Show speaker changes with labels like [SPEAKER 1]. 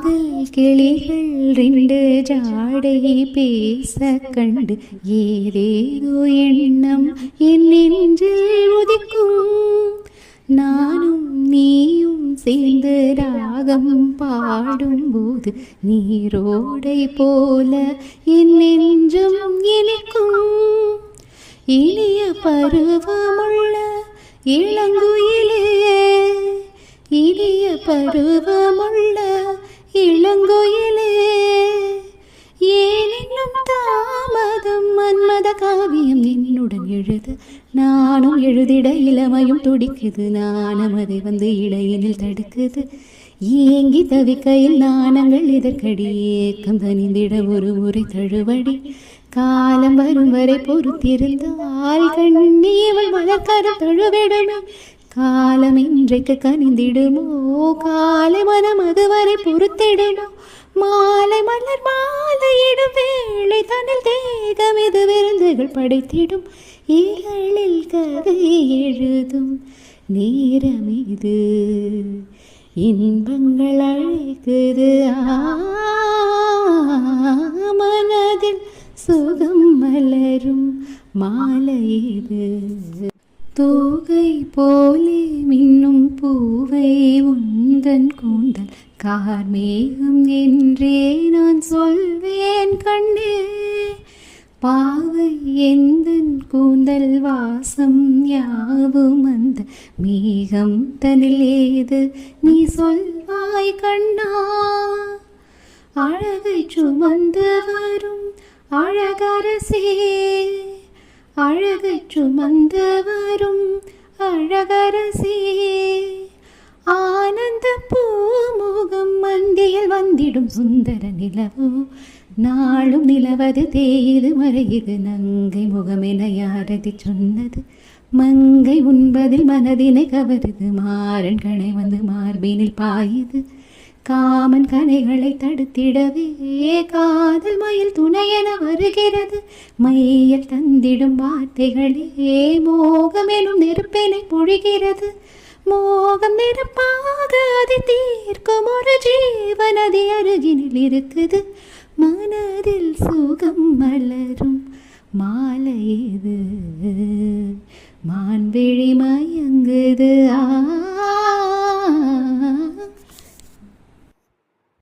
[SPEAKER 1] காதல் கிளிகள் ரெண்டு ஜாடை பேச கண்டு ஏதேதோ எண்ணம் என் நெஞ்சில் உதிக்கும். நானும் நீயும் சேர்ந்து ராகம் பாடும்போது நீரோடை போல என் நெஞ்சம் இனிக்கும். இனிய பருவமுள்ள இளங்குயிலே, இனிய பருவமுள்ள இளங்குயிலே, ஏன் இன்னும் தாமதம்? மன்மத காவியம் என்னுடன் எழுது, நானும் எழுதிட இளமையும் துடிக்குது. நானும் அதை வந்து இடையினில் தடுக்குது. ஏங்கி தவிக்கையில் நாணங்கள் இதற்கடி ஏக்கம் தனிந்திட ஒரு முறை தழுவடி. காலம் வரும் வரை பொறுத்திருந்தால் கண்ணீவள் மலர்கரம் தழுவிடுமே. காலம் இன்றைக்கு கனிந்திடுமோ, காலை மனம் அதுவரை பொறுத்திடுமோ. மாலை மலர் மாலையிடும் வேளை தன்னில் தேகம் இது விருந்துகள் படைத்திடும். இதழில் கதை எழுதும் நேரம் இது, இன்பங்கள் அழைக்குது. மனதில் சுகம் மலரும் மாலை இது. தூகை போலே மின்னும் பூவை உந்தன் கூந்தல் கார்மேகம் என்றே நான் சொல்வேன் கண்ணே. பாவை எந்தன் கூந்தல் வாசம் யாவும் அந்த மேகம் தனில் ஏது நீ சொல்வாய் கண்ணா. அழகை சுமந்து வரும் அழகரசே, அழகை சுமந்து வரும் அழகரசே, ஆனந்த பூமுகம் மந்தியில் வந்திடும் சுந்தர நிலவோ. நாளும் நிலவது தேயுது மறையுது, நங்கை முகமென யாரதி சொன்னது? மங்கை உண்பதில் மனதினை கவருது, மாறன் கணை வந்து மார்பினில் பாயுது. காமன் கனைகளை தடுத்திடவே காதல் மயில் துணையென வருகிறது. மையல் தந்திடும் வார்த்தைகளே மோகம் எனும் நெருப்பினை பொழிகிறது. மோகம் நெருப்பாக அதை தீர்க்கும் ஒரு ஜீவனதி அருகினில் இருக்குது. மனதில் சுகம் மலரும் மாலை இது, மான்விழி மயங்குது.